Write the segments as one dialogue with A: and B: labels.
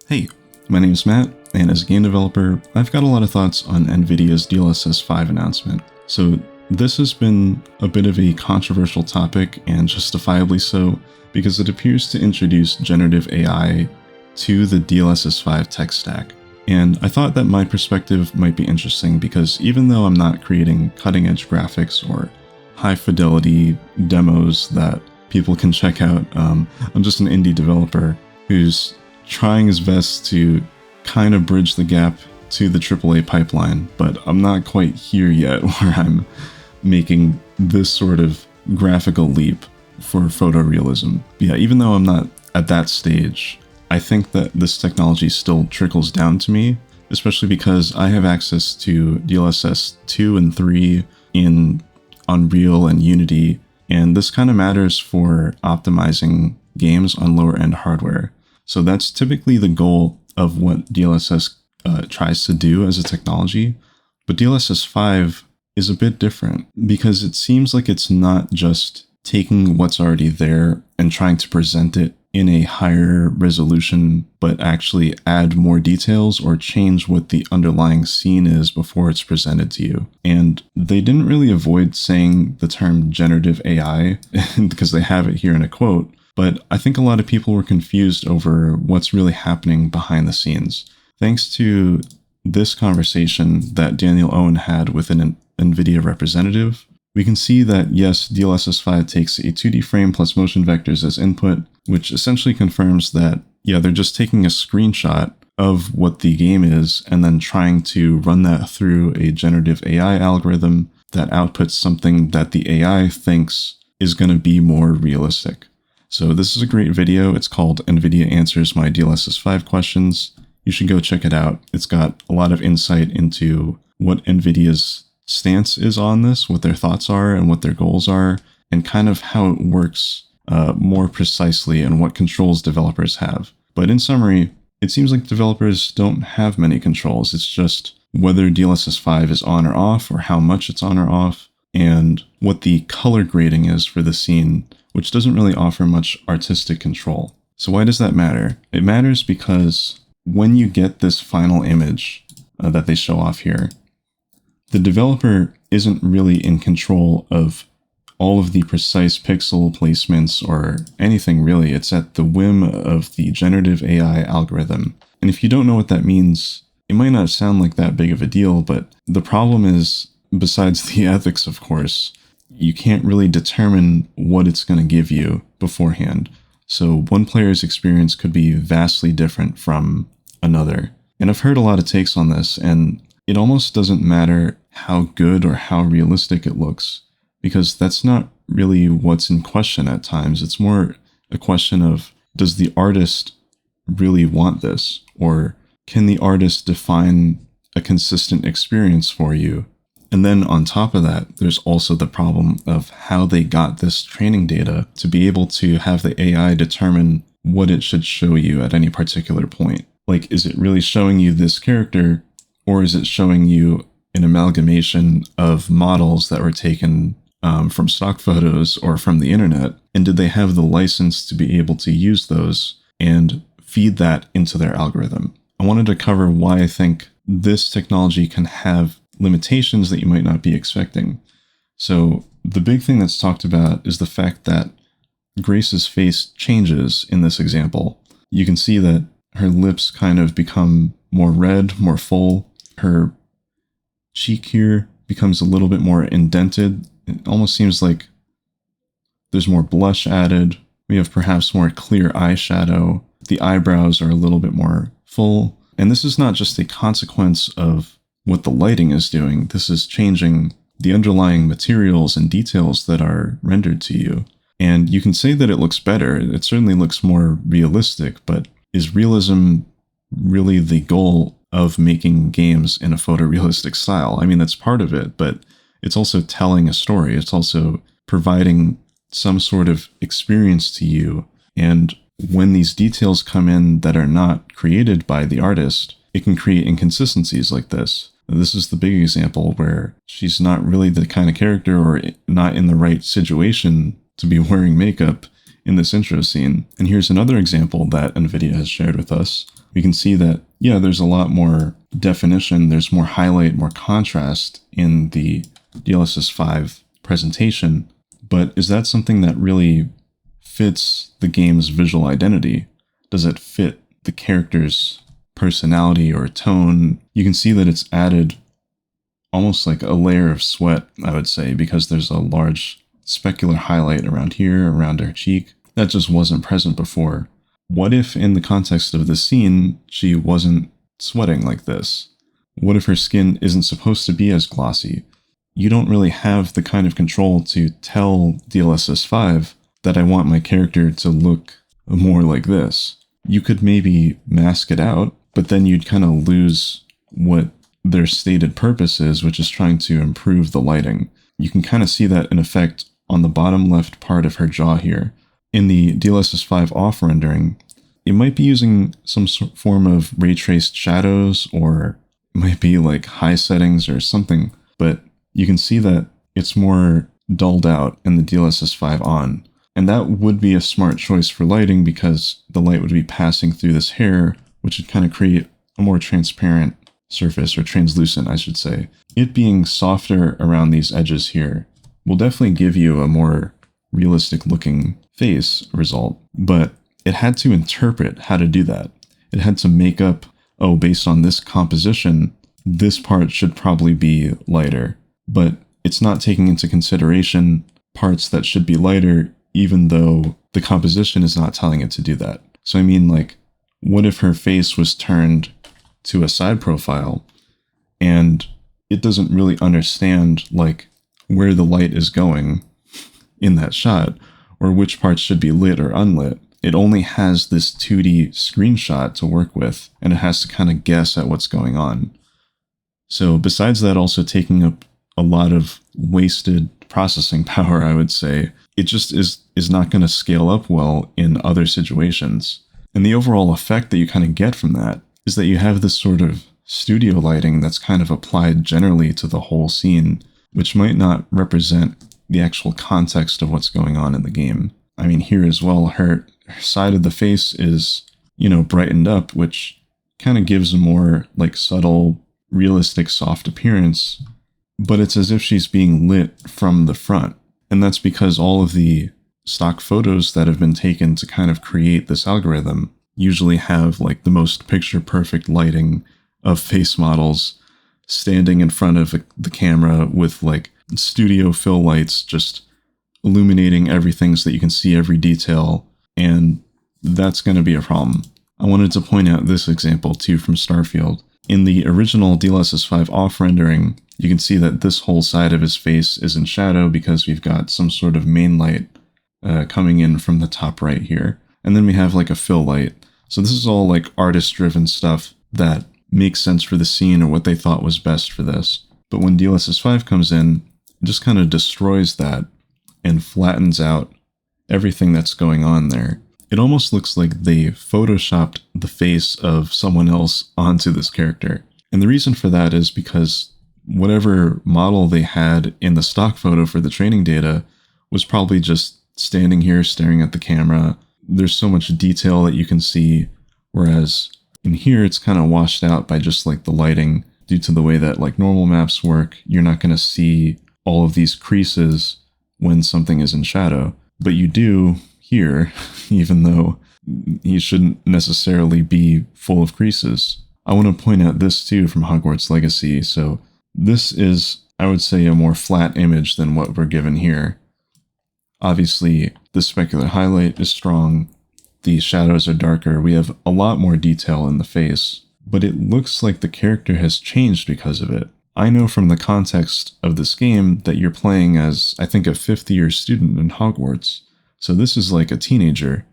A: Hey, my name is Matt, and as a game developer, I've got a lot of thoughts on NVIDIA's DLSS 5 announcement. So this has been a bit of a controversial topic, and justifiably so, because it appears to introduce generative AI to the DLSS 5 tech stack. And I thought that my perspective might be interesting because even though I'm not creating cutting-edge graphics or high-fidelity demos that people can check out, I'm just an indie developer who's trying his best to kind of bridge the gap to the AAA pipeline, but I'm not quite here yet where I'm making this sort of graphical leap for photorealism. Yeah, even though I'm not at that stage, I think that this technology still trickles down to me, especially because I have access to DLSS 2 and 3 in Unreal and Unity, and this kind of matters for optimizing games on lower end hardware. So that's typically the goal of what DLSS tries to do as a technology. But DLSS 5 is a bit different because it seems like it's not just taking what's already there and trying to present it in a higher resolution, but actually add more details or change what the underlying scene is before it's presented to you. And they didn't really avoid saying the term generative AI because they have it here in a quote. But I think a lot of people were confused over what's really happening behind the scenes. Thanks to this conversation that Daniel Owen had with an NVIDIA representative, we can see that yes, DLSS 5 takes a 2D frame plus motion vectors as input, which essentially confirms that, yeah, they're just taking a screenshot of what the game is and then trying to run that through a generative AI algorithm that outputs something that the AI thinks is going to be more realistic. So this is a great video. It's called NVIDIA Answers My DLSS 5 Questions. You should go check it out. It's got a lot of insight into what NVIDIA's stance is on this, what their thoughts are and what their goals are, and kind of how it works more precisely and what controls developers have. But in summary, it seems like developers don't have many controls. It's just whether DLSS 5 is on or off, or how much it's on or off, and what the color grading is for the scene, which doesn't really offer much artistic control. So why does that matter? It matters because when you get this final image that they show off here, the developer isn't really in control of all of the precise pixel placements or anything really. It's at the whim of the generative AI algorithm. And if you don't know what that means, it might not sound like that big of a deal, but the problem is, besides the ethics, of course, you can't really determine what it's going to give you beforehand. So one player's experience could be vastly different from another. And I've heard a lot of takes on this, and it almost doesn't matter how good or how realistic it looks, because that's not really what's in question at times. It's more a question of, does the artist really want this? Or can the artist define a consistent experience for you? And then on top of that, there's also the problem of how they got this training data to be able to have the AI determine what it should show you at any particular point. Like, is it really showing you this character, or is it showing you an amalgamation of models that were taken from stock photos or from the internet? And did they have the license to be able to use those and feed that into their algorithm? I wanted to cover why I think this technology can have limitations that you might not be expecting. So the big thing that's talked about is the fact that Grace's face changes in this example. You can see that her lips kind of become more red, more full. Her cheek here becomes a little bit more indented. It almost seems like there's more blush added. We have perhaps more clear eyeshadow. The eyebrows are a little bit more full. And this is not just a consequence of what the lighting is doing. This is changing the underlying materials and details that are rendered to you. And you can say that it looks better. It certainly looks more realistic, but is realism really the goal of making games in a photorealistic style? I mean, that's part of it, but it's also telling a story. It's also providing some sort of experience to you. And when these details come in that are not created by the artist, it can create inconsistencies like this. This is the big example where she's not really the kind of character or not in the right situation to be wearing makeup in this intro scene. And here's another example that NVIDIA has shared with us. we can see that, yeah, there's a lot more definition, there's more highlight, more contrast in the DLSS 5 presentation, but is that something that really fits the game's visual identity? Does it fit the character's personality or tone? You can see that it's added almost like a layer of sweat, I would say, because there's a large specular highlight around here, around her cheek, that just wasn't present before. What if in the context of the scene, she wasn't sweating like this? What if her skin isn't supposed to be as glossy? You don't really have the kind of control to tell DLSS 5 that I want my character to look more like this. You could maybe mask it out, but then you'd kind of lose what their stated purpose is, which is trying to improve the lighting. You can kind of see that in effect on the bottom left part of her jaw here. In the DLSS 5 off rendering, it might be using some form of ray traced shadows, or it might be like high settings or something, but you can see that it's more dulled out in the DLSS 5 on. And that would be a smart choice for lighting because the light would be passing through this hair, which would kind of create a more transparent surface, or translucent, I should say. It being softer around these edges here will definitely give you a more realistic looking face result, but it had to interpret how to do that. It had to make up, oh, based on this composition, this part should probably be lighter, but it's not taking into consideration parts that should be lighter, even though the composition is not telling it to do that. So I mean, like, what if her face was turned to a side profile and it doesn't really understand like where the light is going in that shot, or which parts should be lit or unlit? It only has this 2D screenshot to work with, and it has to kind of guess at what's going on. So besides that, also taking up a lot of wasted processing power, I would say, it just is not going to scale up well in other situations. And the overall effect that you kind of get from that is that you have this sort of studio lighting that's kind of applied generally to the whole scene, which might not represent the actual context of what's going on in the game. I mean, here as well, her side of the face is, you know, brightened up, which kind of gives a more like subtle, realistic, soft appearance, but it's as if she's being lit from the front. And that's because all of the stock photos that have been taken to kind of create this algorithm usually have like the most picture perfect lighting of face models standing in front of the camera with like studio fill lights just illuminating everything so that you can see every detail, and that's going to be a problem. I wanted to point out this example too from Starfield. In the original DLSS 5 off rendering, you can see that this whole side of his face is in shadow because we've got some sort of main light coming in from the top right here. And then we have like a fill light. So this is all like artist-driven stuff that makes sense for the scene or what they thought was best for this. But when DLSS 5 comes in, it just kind of destroys that and flattens out everything that's going on there. It almost looks like they photoshopped the face of someone else onto this character. And the reason for that is because whatever model they had in the stock photo for the training data was probably just standing here staring at the camera. There's so much detail that you can see, whereas in here it's kind of washed out by just like the lighting. Due to the way that like normal maps work, you're not going to see all of these creases when something is in shadow, but you do here, even though you shouldn't necessarily be full of creases. I want to point out this too from Hogwarts Legacy. So this is, I would say, a more flat image than what we're given here. Obviously, the specular highlight is strong. The shadows are darker. We have a lot more detail in the face, but it looks like the character has changed because of it. I know from the context of this game that you're playing as, I think, a fifth-year student in Hogwarts. So this is like a teenager.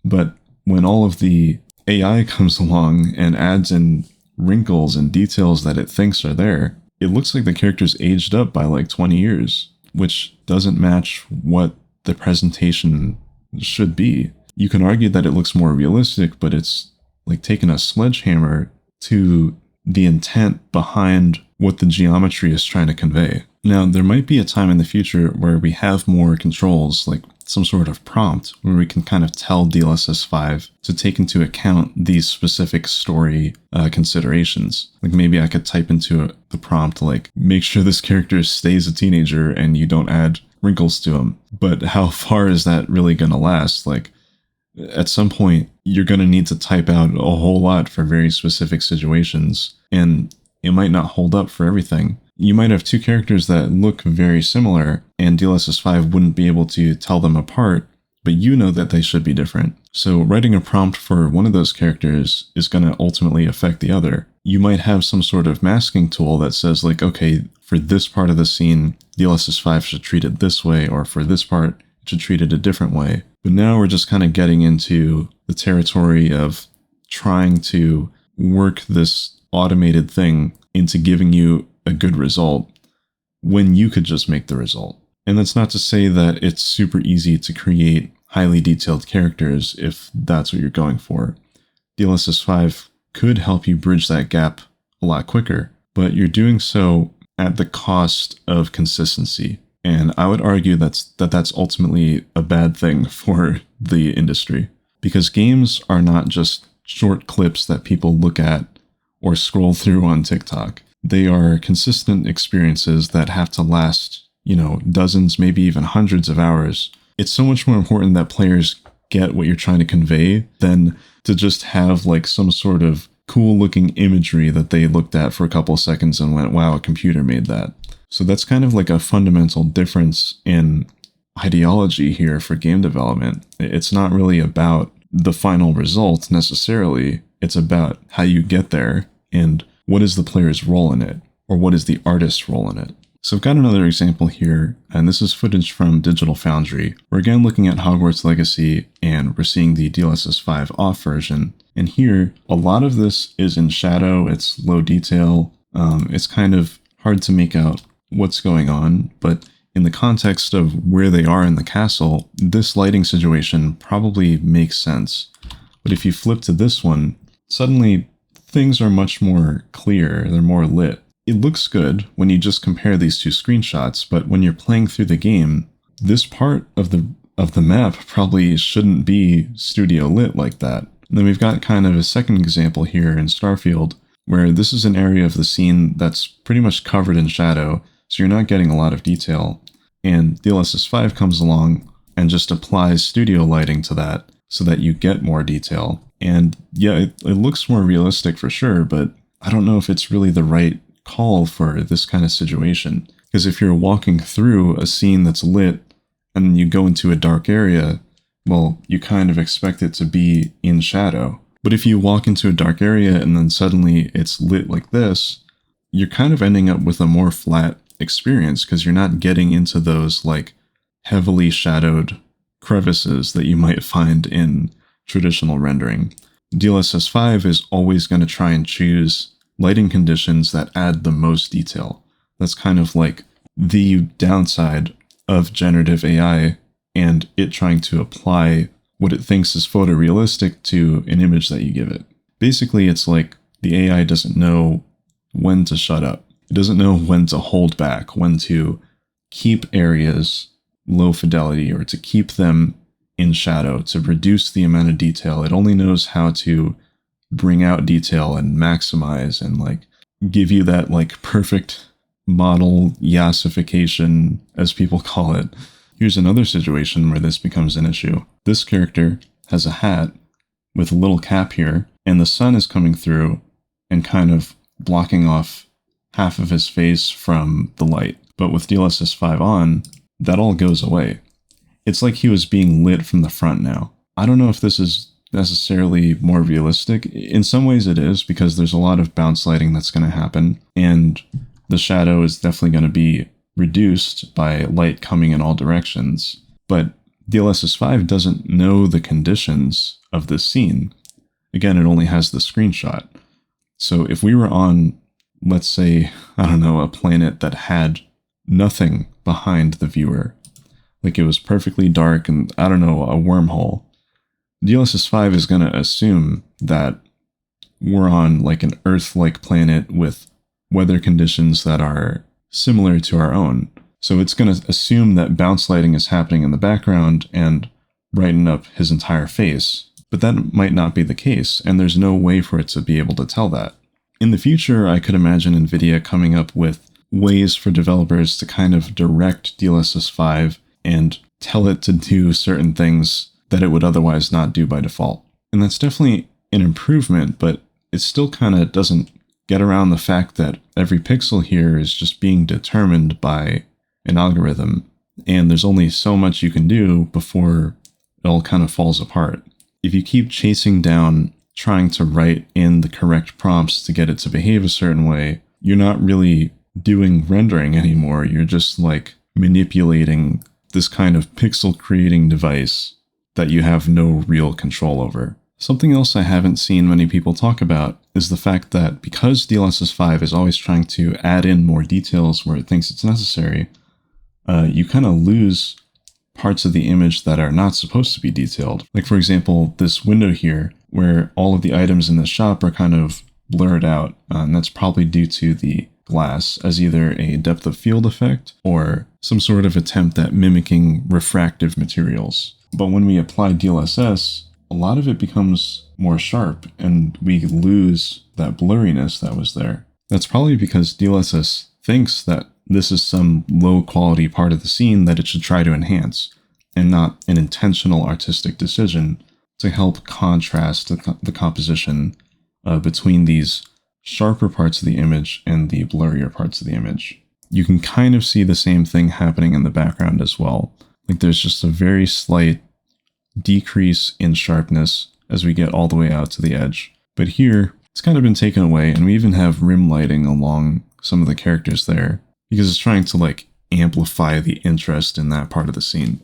A: But when all of the AI comes along and adds in wrinkles and details that it thinks are there, it looks like the character's aged up by like 20 years, which doesn't match what the presentation should be. You can argue that it looks more realistic, but it's like taking a sledgehammer to the intent behind what the geometry is trying to convey. Now, there might be a time in the future where we have more controls, like some sort of prompt where we can kind of tell DLSS 5 to take into account these specific story considerations. Like maybe I could type into the prompt like, make sure this character stays a teenager and you don't add wrinkles to him. But how far is that really going to last? Like at some point, you're going to need to type out a whole lot for very specific situations, and it might not hold up for everything. You might have two characters that look very similar, and DLSS 5 wouldn't be able to tell them apart, but you know that they should be different. So writing a prompt for one of those characters is going to ultimately affect the other. You might have some sort of masking tool that says like, okay, for this part of the scene, DLSS 5 should treat it this way, or for this part, it should treat it a different way. But now we're just kind of getting into the territory of trying to work this automated thing into giving you a good result when you could just make the result. And that's not to say that it's super easy to create highly detailed characters if that's what you're going for. DLSS 5 could help you bridge that gap a lot quicker, but you're doing so at the cost of consistency. And I would argue that's ultimately a bad thing for the industry, because games are not just short clips that people look at or scroll through on TikTok. They are consistent experiences that have to last, dozens, maybe even hundreds of hours. It's so much more important that players get what you're trying to convey than to just have like some sort of cool looking imagery that they looked at for a couple of seconds and went, wow, a computer made that. So that's kind of like a fundamental difference in ideology here for game development. It's not really about the final result necessarily. It's about how you get there and what is the player's role in it, or what is the artist's role in it. So I've got another example here, and this is footage from Digital Foundry. We're again looking at Hogwarts Legacy, and we're seeing the DLSS 5 off version. And here, a lot of this is in shadow, it's low detail, it's kind of hard to make out what's going on, but in the context of where they are in the castle, this lighting situation probably makes sense. But if you flip to this one, suddenly things are much more clear, they're more lit. It looks good when you just compare these two screenshots, but when you're playing through the game, this part of the map probably shouldn't be studio lit like that. And then we've got kind of a second example here in Starfield, where this is an area of the scene that's pretty much covered in shadow, so you're not getting a lot of detail. And DLSS 5 comes along and just applies studio lighting to that so that you get more detail. And yeah, it looks more realistic for sure, but I don't know if it's really the right call for this kind of situation. Because if you're walking through a scene that's lit and you go into a dark area, well, you kind of expect it to be in shadow. But if you walk into a dark area and then suddenly it's lit like this, you're kind of ending up with a more flat experience because you're not getting into those like heavily shadowed crevices that you might find in traditional rendering. DLSS 5 is always going to try and choose lighting conditions that add the most detail. That's kind of like the downside of generative AI and it trying to apply what it thinks is photorealistic to an image that you give it. Basically, it's like the AI doesn't know when to shut up. It doesn't know when to hold back, when to keep areas low fidelity or to keep them in shadow, to reduce the amount of detail. It only knows how to bring out detail and maximize and like give you that like perfect model yassification, as people call it. Here's another situation where this becomes an issue. This character has a hat with a little cap here, and the sun is coming through and kind of blocking off half of his face from the light. But with DLSS 5 on, that all goes away. It's like he was being lit from the front now. I don't know if this is necessarily more realistic. In some ways it is, because there's a lot of bounce lighting that's going to happen, and the shadow is definitely going to be reduced by light coming in all directions. But DLSS 5 doesn't know the conditions of this scene. Again, it only has the screenshot. So if we were on, let's say, I don't know, a planet that had nothing behind the viewer, like it was perfectly dark and, I don't know, a wormhole, DLSS 5 is going to assume that we're on like an Earth-like planet with weather conditions that are similar to our own. So it's going to assume that bounce lighting is happening in the background and brighten up his entire face. But that might not be the case, and there's no way for it to be able to tell that. In the future, I could imagine NVIDIA coming up with ways for developers to kind of direct DLSS 5 and tell it to do certain things that it would otherwise not do by default. And that's definitely an improvement, but it still kind of doesn't get around the fact that every pixel here is just being determined by an algorithm, and there's only so much you can do before it all kind of falls apart. If you keep chasing down, trying to write in the correct prompts to get it to behave a certain way, you're not really doing rendering anymore. You're just like manipulating this kind of pixel creating device that you have no real control over. Something else I haven't seen many people talk about is the fact that because DLSS 5 is always trying to add in more details where it thinks it's necessary, you kind of lose parts of the image that are not supposed to be detailed. Like for example, this window here, where all of the items in the shop are kind of blurred out, and that's probably due to the glass as either a depth of field effect or some sort of attempt at mimicking refractive materials. But when we apply DLSS, a lot of it becomes more sharp and we lose that blurriness that was there. That's probably because DLSS thinks that this is some low quality part of the scene that it should try to enhance, and not an intentional artistic decision to help contrast the composition between these sharper parts of the image and the blurrier parts of the image. You can kind of see the same thing happening in the background as well. Like there's just a very slight decrease in sharpness as we get all the way out to the edge. But here, it's kind of been taken away, and we even have rim lighting along some of the characters there, because it's trying to like amplify the interest in that part of the scene.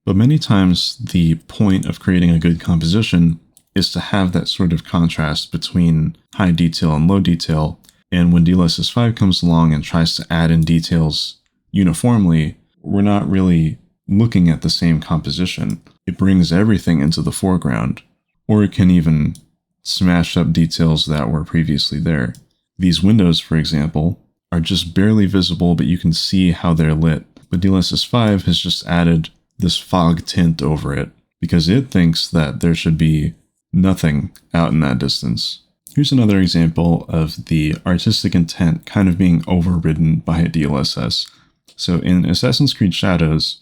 A: But many times the point of creating a good composition is to have that sort of contrast between high detail and low detail, and when DLSS 5 comes along and tries to add in details uniformly, we're not really looking at the same composition. It brings everything into the foreground, or it can even smash up details that were previously there. These windows, for example, are just barely visible, but you can see how they're lit. But DLSS 5 has just added this fog tint over it because it thinks that there should be nothing out in that distance. Here's another example of the artistic intent kind of being overridden by a DLSS. So in Assassin's Creed Shadows,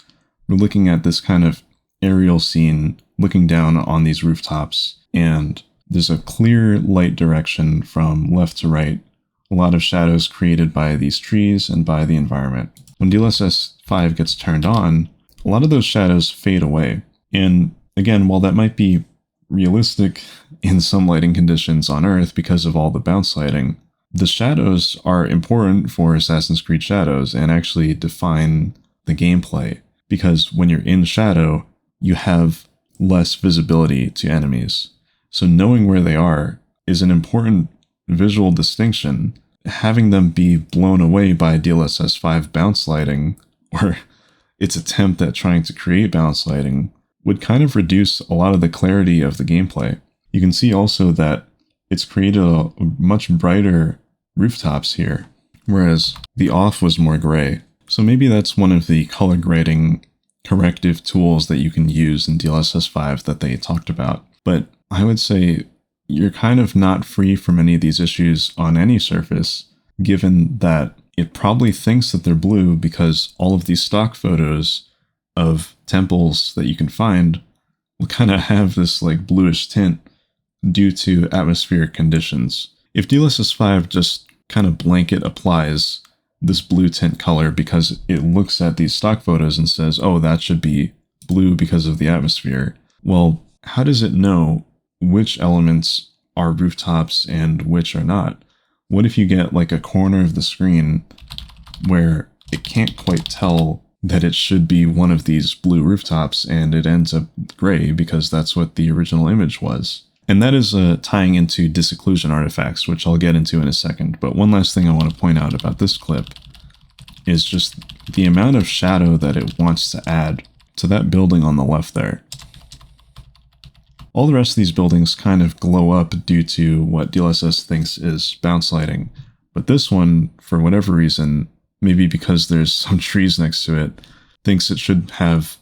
A: we're looking at this kind of aerial scene looking down on these rooftops, and there's a clear light direction from left to right, a lot of shadows created by these trees and by the environment. When DLSS 5 gets turned on, a lot of those shadows fade away. And again, while that might be realistic in some lighting conditions on Earth because of all the bounce lighting, the shadows are important for Assassin's Creed Shadows and actually define the gameplay, because when you're in shadow, you have less visibility to enemies. So knowing where they are is an important visual distinction. Having them be blown away by DLSS 5 bounce lighting, or its attempt at trying to create bounce lighting, would kind of reduce a lot of the clarity of the gameplay. You can see also that it's created a much brighter rooftops here, whereas the off was more gray. So maybe that's one of the color grading corrective tools that you can use in DLSS 5 that they talked about. But I would say you're kind of not free from any of these issues on any surface, given that it probably thinks that they're blue because all of these stock photos of temples that you can find will kind of have this like bluish tint due to atmospheric conditions. If DLSS 5 just kind of blanket applies this blue tint color because it looks at these stock photos and says, oh, that should be blue because of the atmosphere, well, how does it know which elements are rooftops and which are not? What if you get like a corner of the screen where it can't quite tell that it should be one of these blue rooftops and it ends up gray because that's what the original image was? And that is tying into disocclusion artifacts, which I'll get into in a second. But one last thing I want to point out about this clip is just the amount of shadow that it wants to add to that building on the left there. All the rest of these buildings kind of glow up due to what DLSS thinks is bounce lighting, but this one, for whatever reason, maybe because there's some trees next to it, thinks it should have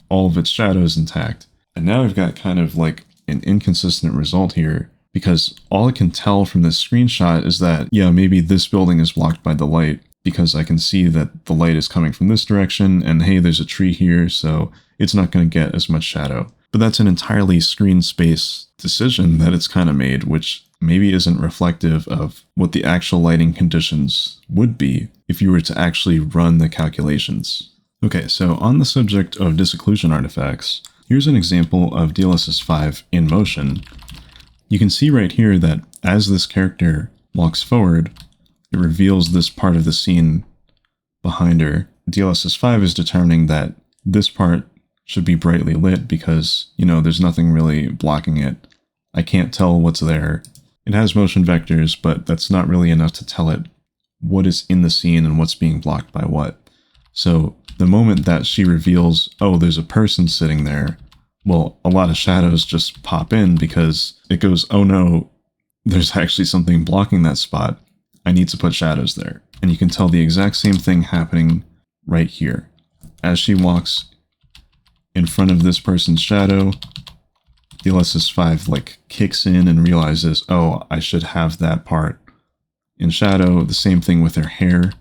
A: all of its shadows intact. And now I've got kind of like an inconsistent result here, because all I can tell from this screenshot is that, yeah, maybe this building is blocked by the light, because I can see that the light is coming from this direction, and hey, there's a tree here, so it's not going to get as much shadow. But that's an entirely screen space decision that it's kind of made, which maybe isn't reflective of what the actual lighting conditions would be if you were to actually run the calculations. Okay, so on the subject of disocclusion artifacts, here's an example of DLSS 5 in motion. You can see right here that as this character walks forward, it reveals this part of the scene behind her. DLSS 5 is determining that this part should be brightly lit because, you know, there's nothing really blocking it. I can't tell what's there. It has motion vectors, but that's not really enough to tell it what is in the scene and what's being blocked by what. So the moment that she reveals, oh, there's a person sitting there, well, a lot of shadows just pop in because it goes, oh no, there's actually something blocking that spot. I need to put shadows there. And you can tell the exact same thing happening right here. As she walks in front of this person's shadow, DLSS 5 like kicks in and realizes, oh, I should have that part in shadow. The same thing with her hair.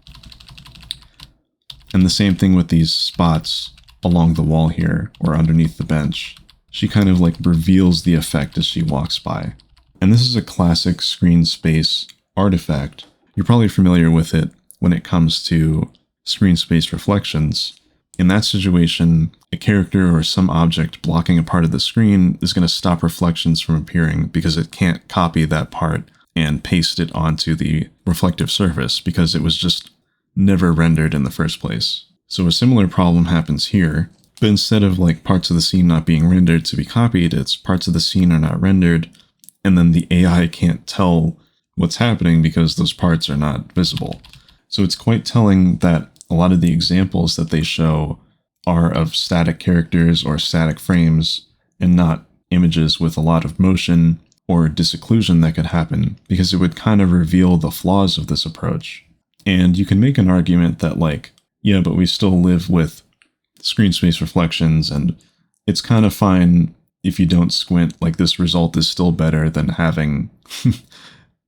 A: And the same thing with these spots along the wall here or underneath the bench. She kind of like reveals the effect as she walks by. And this is a classic screen space artifact. You're probably familiar with it when it comes to screen space reflections. In that situation, a character or some object blocking a part of the screen is going to stop reflections from appearing because it can't copy that part and paste it onto the reflective surface because it was just never rendered in the first place. So a similar problem happens here, but instead of like parts of the scene not being rendered to be copied, it's parts of the scene are not rendered, and then the AI can't tell what's happening because those parts are not visible. So it's quite telling that a lot of the examples that they show are of static characters or static frames and not images with a lot of motion or disocclusion that could happen, because it would kind of reveal the flaws of this approach. And you can make an argument that like, yeah, but we still live with screen space reflections and it's kind of fine if you don't squint, like this result is still better than having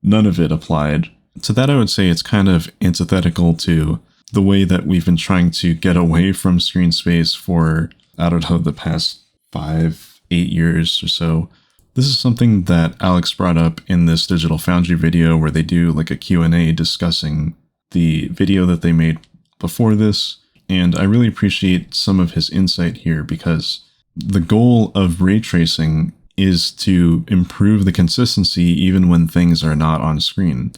A: none of it applied. To that I would say it's kind of antithetical to the way that we've been trying to get away from screen space for, I don't know, the past 5-8 years or so. This is something that Alex brought up in this Digital Foundry video where they do like a Q&A discussing the video that they made before this. And I really appreciate some of his insight here because the goal of ray tracing is to improve the consistency even when things are not on screen.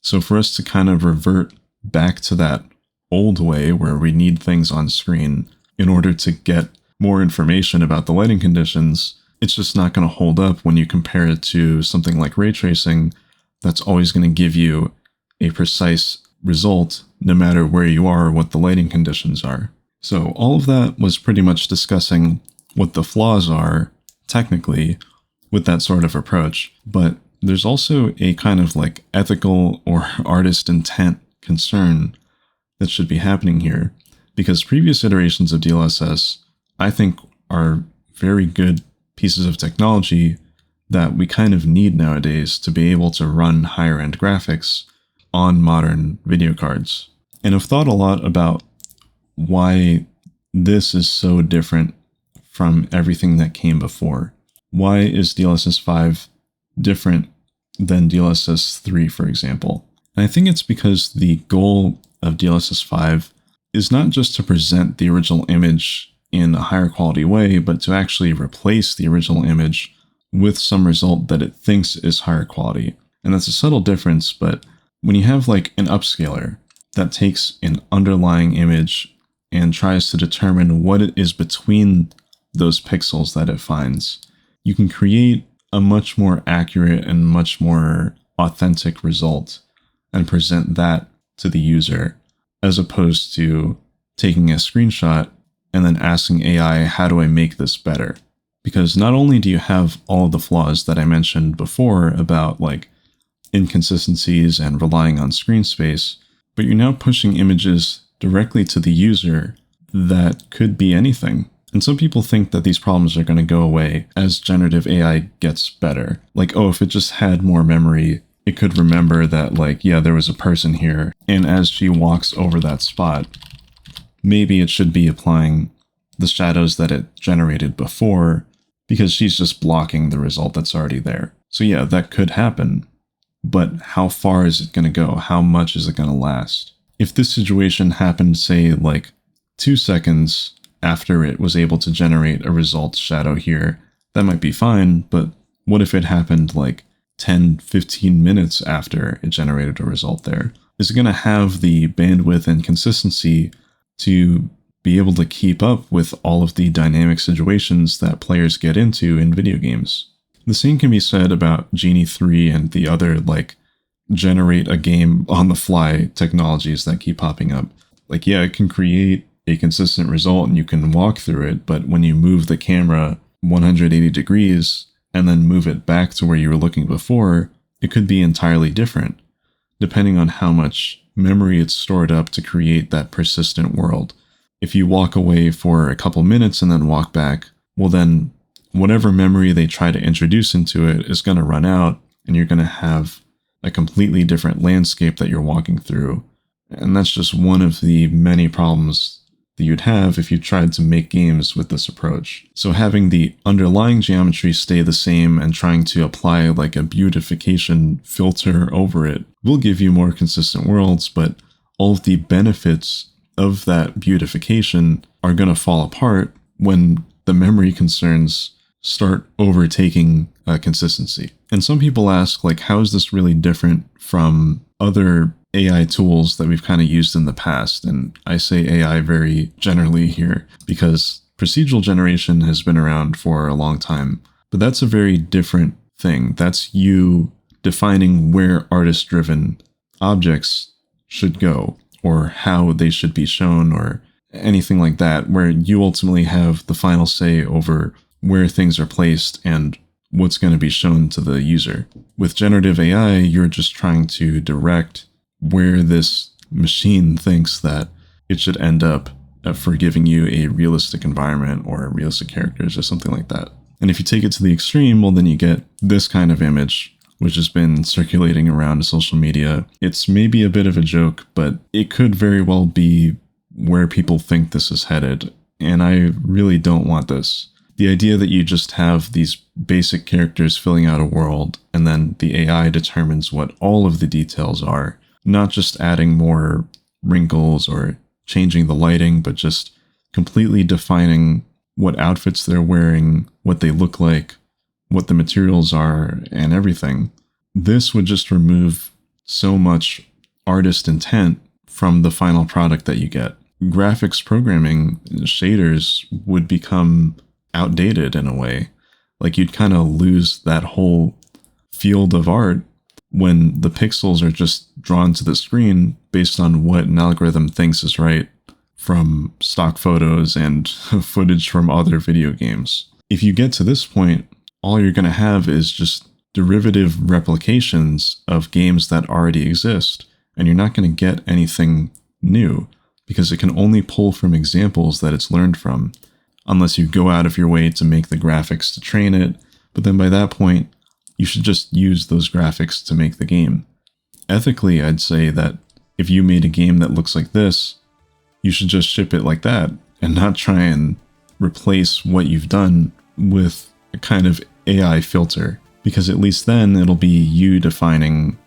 A: So for us to kind of revert back to that old way where we need things on screen in order to get more information about the lighting conditions, it's just not going to hold up when you compare it to something like ray tracing that's always going to give you a precise result no matter where you are or what the lighting conditions are. So all of that was pretty much discussing what the flaws are technically with that sort of approach, but there's also a kind of like ethical or artist intent concern that should be happening here, because previous iterations of DLSS, I think, are very good pieces of technology that we kind of need nowadays to be able to run higher end graphics on modern video cards. And I've thought a lot about why this is so different from everything that came before. Why is DLSS 5 different than DLSS 3, for example? And I think it's because the goal of DLSS 5 is not just to present the original image in a higher quality way, but to actually replace the original image with some result that it thinks is higher quality. And that's a subtle difference, but when you have like an upscaler that takes an underlying image and tries to determine what it is between those pixels that it finds, you can create a much more accurate and much more authentic result and present that to the user, as opposed to taking a screenshot and then asking AI, how do I make this better? Because not only do you have all of the flaws that I mentioned before about like inconsistencies and relying on screen space, but you're now pushing images directly to the user that could be anything. And some people think that these problems are going to go away as generative AI gets better. Like, oh, if it just had more memory, it could remember that, like, yeah, there was a person here. And as she walks over that spot, maybe it should be applying the shadows that it generated before because she's just blocking the result that's already there. So yeah, that could happen. But how far is it going to go? How much is it going to last? If this situation happened, say, like 2 seconds after it was able to generate a result shadow here, that might be fine, but what if it happened like 10, 15 minutes after it generated a result there? Is it going to have the bandwidth and consistency to be able to keep up with all of the dynamic situations that players get into in video games? The same can be said about Genie 3 and the other, like, generate a game on the fly technologies that keep popping up. Like, yeah, it can create a consistent result and you can walk through it, but when you move the camera 180 degrees and then move it back to where you were looking before, it could be entirely different, depending on how much memory it's stored up to create that persistent world. If you walk away for a couple minutes and then walk back, well then, whatever memory they try to introduce into it is going to run out, and you're going to have a completely different landscape that you're walking through. And that's just one of the many problems that you'd have if you tried to make games with this approach. So having the underlying geometry stay the same and trying to apply like a beautification filter over it will give you more consistent worlds, but all of the benefits of that beautification are going to fall apart when the memory concerns start overtaking consistency. And some people ask, like, how is this really different from other AI tools that we've kind of used in the past? And I say AI very generally here because procedural generation has been around for a long time, but that's a very different thing. That's you defining where artist-driven objects should go or how they should be shown or anything like that, where you ultimately have the final say over where things are placed and what's going to be shown to the user. With generative AI, you're just trying to direct where this machine thinks that it should end up for giving you a realistic environment or realistic characters or something like that. And if you take it to the extreme, well, then you get this kind of image, which has been circulating around social media. It's maybe a bit of a joke, but it could very well be where people think this is headed. And I really don't want this. The idea that you just have these basic characters filling out a world, and then the AI determines what all of the details are, not just adding more wrinkles or changing the lighting, but just completely defining what outfits they're wearing, what they look like, what the materials are, and everything. This would just remove so much artist intent from the final product that you get. Graphics programming, shaders, would become outdated in a way. Like, you'd kind of lose that whole field of art when the pixels are just drawn to the screen based on what an algorithm thinks is right from stock photos and footage from other video games. If you get to this point, all you're going to have is just derivative replications of games that already exist, and you're not going to get anything new because it can only pull from examples that it's learned from, unless you go out of your way to make the graphics to train it, but then by that point, you should just use those graphics to make the game. Ethically, I'd say that if you made a game that looks like this, you should just ship it like that, and not try and replace what you've done with a kind of AI filter, because at least then it'll be you defining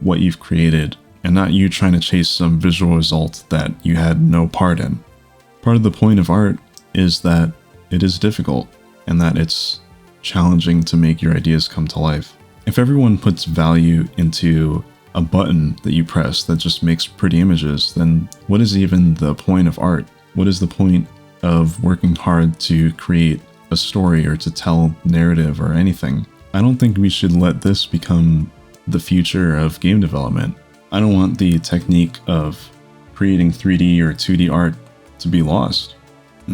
A: what you've created, and not you trying to chase some visual result that you had no part in. Part of the point of art is that it is difficult and that it's challenging to make your ideas come to life. If everyone puts value into a button that you press that just makes pretty images, then what is even the point of art? What is the point of working hard to create a story or to tell narrative or anything? I don't think we should let this become the future of game development. I don't want the technique of creating 3D or 2D art to be lost.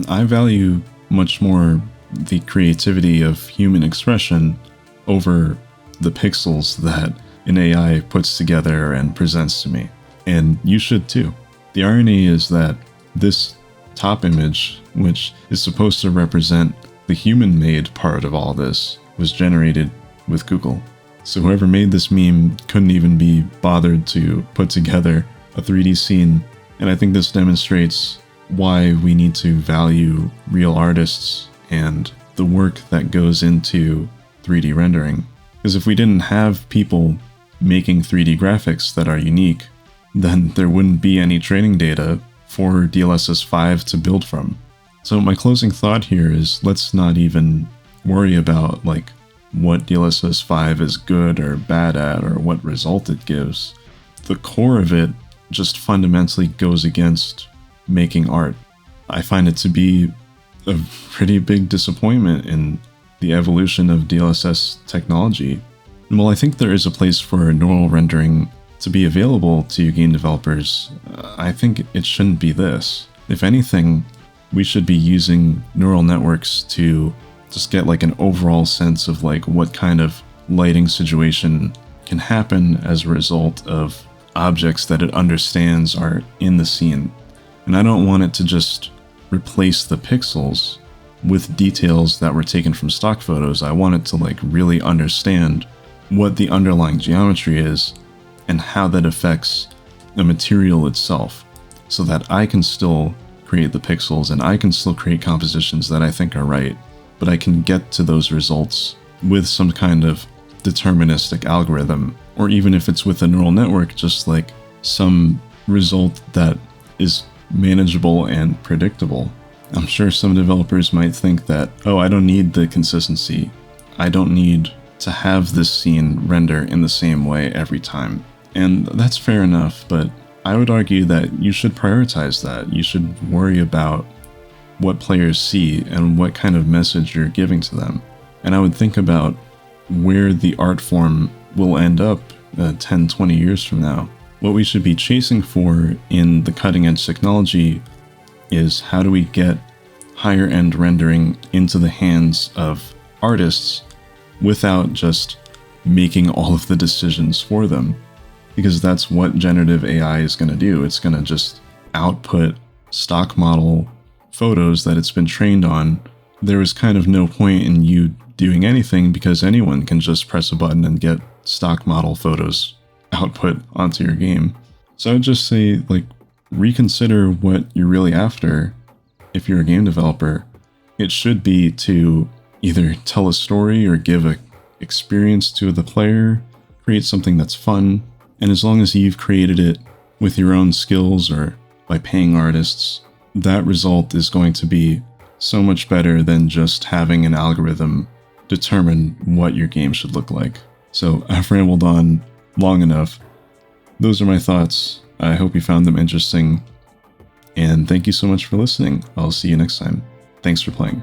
A: I value much more the creativity of human expression over the pixels that an AI puts together and presents to me. and you should too. The irony is that this top image, which is supposed to represent the human-made part of all this, was generated with Google. So whoever made this meme couldn't even be bothered to put together a 3D scene, and I think this demonstrates why we need to value real artists and the work that goes into 3D rendering. Because if we didn't have people making 3D graphics that are unique, then there wouldn't be any training data for DLSS 5 to build from. So my closing thought here is, let's not even worry about like what DLSS 5 is good or bad at or what result it gives. The core of it just fundamentally goes against making art. I find it to be a pretty big disappointment in the evolution of DLSS technology. And while I think there is a place for neural rendering to be available to game developers, I think it shouldn't be this. If anything, we should be using neural networks to just get like an overall sense of like what kind of lighting situation can happen as a result of objects that it understands are in the scene. And I don't want it to just replace the pixels with details that were taken from stock photos. I want it to like really understand what the underlying geometry is and how that affects the material itself, so that I can still create the pixels and I can still create compositions that I think are right, but I can get to those results with some kind of deterministic algorithm, or even if it's with a neural network, just like some result that is manageable and predictable. I'm sure some developers might think that, oh, I don't need the consistency. I don't need to have this scene render in the same way every time. And that's fair enough, but I would argue that you should prioritize that. You should worry about what players see and what kind of message you're giving to them. And I would think about where the art form will end up 10, 20 years from now. What we should be chasing for in the cutting edge technology is, how do we get higher end rendering into the hands of artists without just making all of the decisions for them? Because that's what generative AI is going to do. It's going to just output stock model photos that it's been trained on. There is kind of no point in you doing anything, because anyone can just press a button and get stock model photos output onto your game. So I would just say, like, reconsider what you're really after. If you're a game developer, it should be to either tell a story or give an experience to the player, create something that's fun. And as long as you've created it with your own skills or by paying artists, that result is going to be so much better than just having an algorithm determine what your game should look like. So I've rambled on long enough. Those are my thoughts. I hope you found them interesting. And thank you so much for listening. I'll see you next time. Thanks for playing.